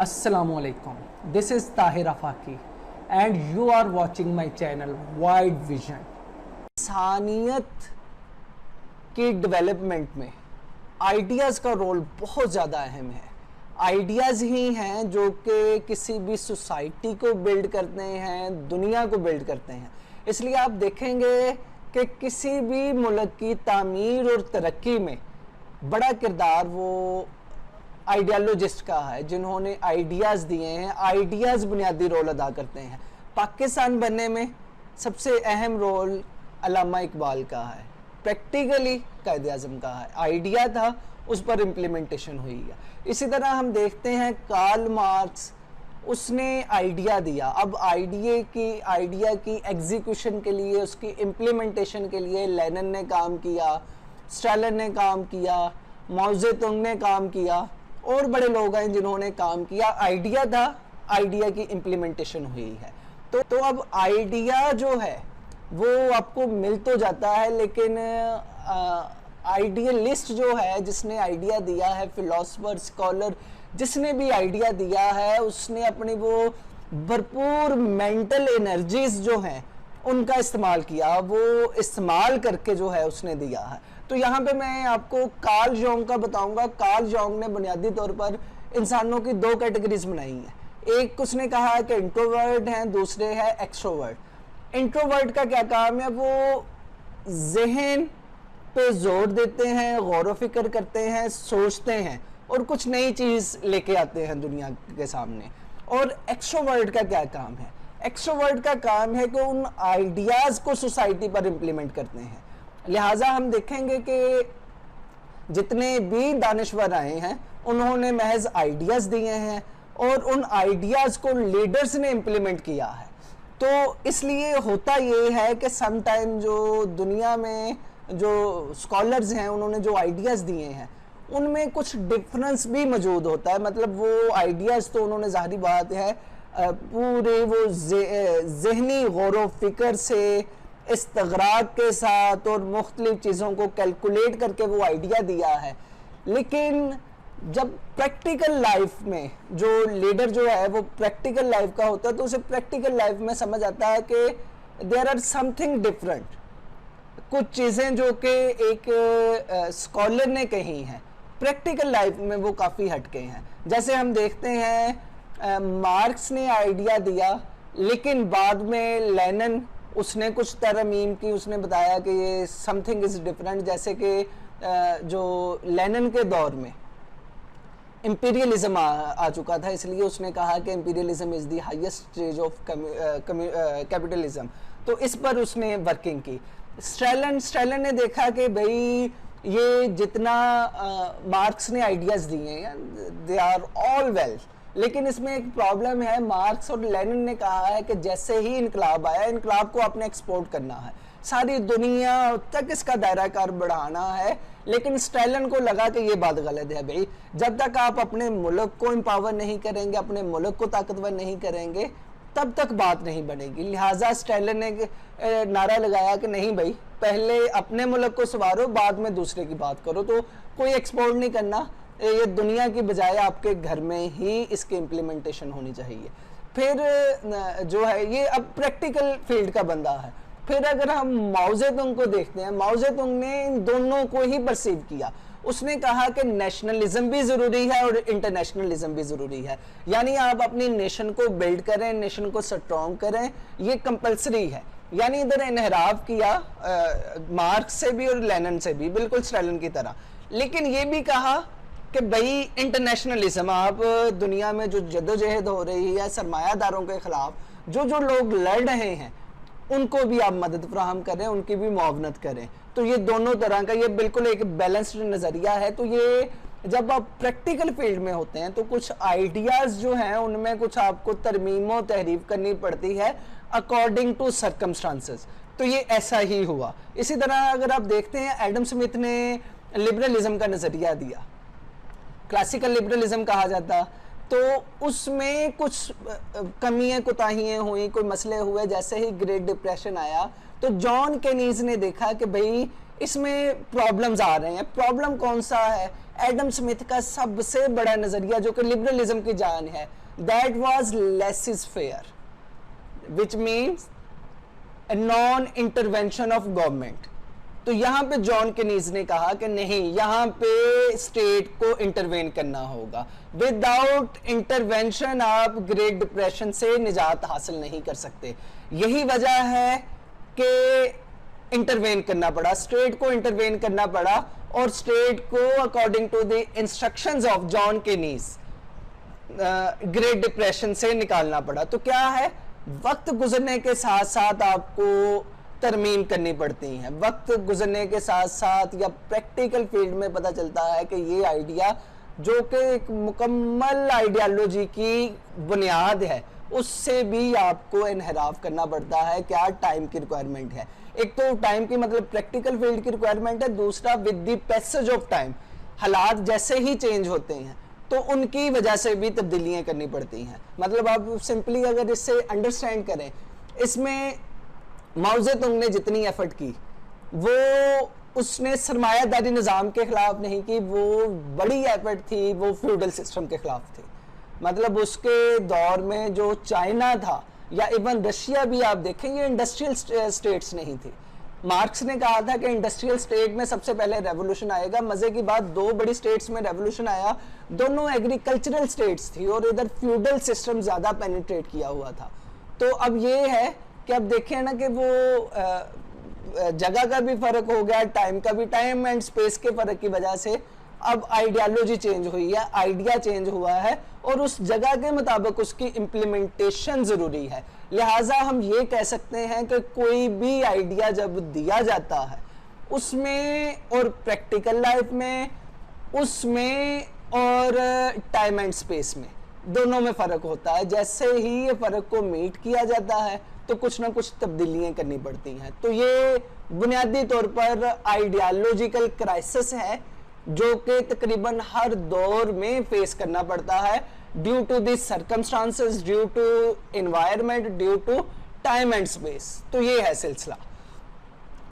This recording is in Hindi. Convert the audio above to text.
Assalamualaikum. This is Tahir Afaki and you are watching my channel Wide Vision. इंसानियत की डेवलपमेंट में आइडियाज़ का रोल बहुत ज़्यादा अहम है। आइडियाज़ ही हैं जो कि किसी भी सोसाइटी को बिल्ड करते हैं, दुनिया को बिल्ड करते हैं। इसलिए आप देखेंगे कि किसी भी मुल्क की तामीर और तरक्की में बड़ा किरदार वो आइडियालॉजिस्ट का है, जिन्होंने आइडियाज़ दिए हैं। आइडियाज़ बुनियादी रोल अदा करते हैं। पाकिस्तान बनने में सबसे अहम रोल अल्लामा इकबाल का है, प्रैक्टिकली कायद आज़म का है। आइडिया था, उस पर इम्प्लीमेंटेशन हुई है। इसी तरह हम देखते हैं कार्ल मार्क्स, उसने आइडिया दिया। अब आइडिया की एग्जीक्यूशन के लिए, उसकी इम्प्लीमेंटेशन के लिए लेनिन ने काम किया, स्टालिन ने काम किया, माओ ज़ेडुंग ने काम किया और बड़े लोग हैं जिन्होंने काम किया। आइडिया था, आइडिया की इम्प्लीमेंटेशन हुई है। तो अब आइडिया जो है वो आपको मिल तो जाता है, लेकिन आइडियलिस्ट जो है, जिसने आइडिया दिया है, फिलोसफर, स्कॉलर, जिसने भी आइडिया दिया है, उसने अपनी वो भरपूर मेंटल एनर्जीज जो हैं उनका इस्तेमाल किया। वो इस्तेमाल करके जो है उसने दिया है। तो यहाँ पे मैं आपको कार्ल जॉन्ग का बताऊंगा। कार्ल जॉन्ग ने बुनियादी तौर पर इंसानों की दो कैटेगरीज बनाई हैं। एक उसने कहा कि इंट्रोवर्ट हैं, दूसरे है एक्सट्रोवर्ट। इंट्रोवर्ट का क्या काम है? वो जहन पे जोर देते हैं, गौर व फिक्र करते हैं, सोचते हैं और कुछ नई चीज़ लेके आते हैं दुनिया के सामने। और एक्सट्रोवर्ट का क्या काम है? एक्सट्रोवर्ट का काम है कि उन आइडियाज़ को सोसाइटी पर इम्प्लीमेंट करते हैं। लिहाजा हम देखेंगे कि जितने भी दानिश्वर आए हैं उन्होंने महज आइडियाज़ दिए हैं और उन आइडियाज़ को लीडर्स ने इम्प्लीमेंट किया है। तो इसलिए होता ये है कि सम टाइम जो दुनिया में जो स्कॉलर्स हैं उन्होंने जो आइडियाज़ दिए हैं उनमें कुछ डिफरेंस भी मौजूद होता है। मतलब वो आइडियाज़ तो उन्होंने, ज़ाहिर बात है, पूरे वो ज़हनी गौर व फिक्र से, इस्तग़राक़ के साथ और मुख्तलिफ चीज़ों को कैलकुलेट करके वो आइडिया दिया है। लेकिन जब प्रैक्टिकल लाइफ में जो लीडर जो है वो प्रैक्टिकल लाइफ का होता है, तो उसे प्रैक्टिकल लाइफ में समझ आता है कि देयर आर समथिंग डिफरेंट। कुछ चीज़ें जो कि एक स्कॉलर ने कही हैं, प्रैक्टिकल लाइफ में वो काफ़ी हटके हैं। जैसे हम देखते हैं मार्क्स ने आइडिया दिया, लेकिन बाद में लेनिन, उसने कुछ तरमीम की, उसने बताया कि ये समथिंग इज़ डिफरेंट। जैसे कि जो लेनिन के दौर में इंपीरियलिज्म आ चुका था, इसलिए उसने कहा कि imperialism is the highest stage of capitalism. तो इस पर उसने वर्किंग की। स्टालिन ने देखा कि भाई ये जितना मार्क्स ने आइडियाज़ दिए हैं दे आर ऑल वेल, लेकिन इसमें एक प्रॉब्लम है। मार्क्स और लेनिन ने कहा है कि जैसे ही इनकलाब आया, इनकलाब को आपने एक्सपोर्ट करना है, सारी दुनिया तक इसका दायरा कार बढ़ाना है। लेकिन स्टालिन को लगा कि ये बात गलत है भाई, जब तक आप अपने मुल्क को एम्पावर नहीं करेंगे, अपने मुल्क को ताकतवर नहीं करेंगे, तब तक बात नहीं बनेगी। लिहाजा स्टालिन ने नारा लगाया कि नहीं भाई, पहले अपने मुल्क को संवारो, बाद में दूसरे की बात करो। तो कोई एक्सपोर्ट नहीं करना, ये दुनिया की बजाय आपके घर में ही इसकी इम्प्लीमेंटेशन होनी चाहिए। फिर जो है ये अब प्रैक्टिकल फील्ड का बंदा है। फिर अगर हम माओ ज़ेडुंग को देखते हैं, माओ ज़ेडुंग ने इन दोनों को ही परसीव किया। उसने कहा कि नेशनलिज्म भी ज़रूरी है और इंटरनेशनलिज्म भी ज़रूरी है। यानी आप अपनी नेशन को बिल्ड करें, नेशन को स्ट्रॉन्ग करें, ये कंपलसरी है। यानी इधर इनहराफ किया मार्क्स से भी और लेनिन से भी, बिल्कुल स्टालिन की तरह। लेकिन ये भी कहा कि भाई इंटरनेशनलिज्म, आप दुनिया में जो जद्दोजहद हो रही है सरमायादारों के ख़िलाफ़, जो जो लोग लड़ रहे हैं उनको भी आप मदद फराहम करें, उनकी भी मुआवनत करें। तो ये दोनों तरह का, ये बिल्कुल एक बैलेंस्ड नज़रिया है। तो ये जब आप प्रैक्टिकल फील्ड में होते हैं तो कुछ आइडियाज़ जो हैं उनमें कुछ आपको तरमीम व तहरीफ करनी पड़ती है अकॉर्डिंग टू सर्कमस्टांसेस। तो ये ऐसा ही हुआ। इसी तरह अगर आप देखते हैं एडम स्मिथ ने लिबरलिज्म का नज़रिया दिया, क्लासिकल लिबरलिज्म कहा जाता, तो उसमें कुछ कमियां कोताहियां हुई, कोई मसले हुए। जैसे ही ग्रेट डिप्रेशन आया तो जॉन केनीज ने देखा कि भाई इसमें प्रॉब्लम्स आ रहे हैं। प्रॉब्लम कौन सा है? एडम स्मिथ का सबसे बड़ा नजरिया जो कि लिबरलिज्म की जान है, that was less is fair, which means non intervention of government. तो यहां पे जॉन केनीज ने कहा कि नहीं, यहां पे स्टेट को इंटरवेन करना होगा। विदाउट इंटरवेंशन आप ग्रेट डिप्रेशन से निजात हासिल नहीं कर सकते। यही वजह है कि इंटरवेन करना पड़ा, स्टेट को इंटरवेन करना पड़ा, और स्टेट को according to the instructions of John Keynes great depression से निकालना पड़ा। तो क्या है, वक्त गुजरने के साथ साथ आपको तरमीम करनी पड़ती हैं। वक्त गुजरने के साथ साथ या प्रैक्टिकल फील्ड में पता चलता है कि ये आइडिया जो कि एक मुकम्मल आइडियालॉजी की बुनियाद है, उससे भी आपको इनहराफ करना पड़ता है। क्या? टाइम की रिक्वायरमेंट है। एक तो टाइम की मतलब प्रैक्टिकल फील्ड की रिक्वायरमेंट है, दूसरा with the passage of time, हालात जैसे ही चेंज होते हैं तो उनकी वजह से भी तब्दीलियां करनी पड़ती हैं। मतलब आप सिंपली अगर इससे अंडरस्टैंड करें, इसमें माओ जेडुंग ने जितनी एफर्ट की वो उसने सरमायादारी निज़ाम के खिलाफ नहीं की, वो बड़ी एफर्ट थी वो फ्यूडल सिस्टम के खिलाफ थी। मतलब उसके दौर में जो चाइना था या इवन रशिया भी आप देखें, ये इंडस्ट्रियल स्टेट्स नहीं थी। मार्क्स ने कहा था कि इंडस्ट्रियल स्टेट में सबसे पहले रेवोल्यूशन आएगा। मजे की बात, दो बड़ी स्टेट्स में रेवोल्यूशन आया, दोनों एग्रीकल्चरल स्टेट्स थी और इधर फ्यूडल सिस्टम ज्यादा पेनिट्रेट किया हुआ था। तो अब ये है कि अब देखें ना कि वो जगह का भी फर्क हो गया, टाइम का भी, टाइम एंड स्पेस के फर्क की वजह से अब आइडियालॉजी चेंज हुई है, आइडिया चेंज हुआ है और उस जगह के मुताबिक उसकी इम्प्लीमेंटेशन जरूरी है। लिहाजा हम ये कह सकते हैं कि कोई भी आइडिया जब दिया जाता है उसमें, और प्रैक्टिकल लाइफ में, उसमें और टाइम एंड स्पेस में, दोनों में फ़र्क होता है। जैसे ही ये फ़र्क को मीट किया जाता है तो कुछ ना कुछ तब्दीलियाँ करनी पड़ती हैं। तो ये बुनियादी तौर पर आइडियालॉजिकल क्राइसिस है जो कि तकरीबन हर दौर में फेस करना पड़ता है, due to the circumstances, due to environment, due to time and space. तो ये है सिलसिला।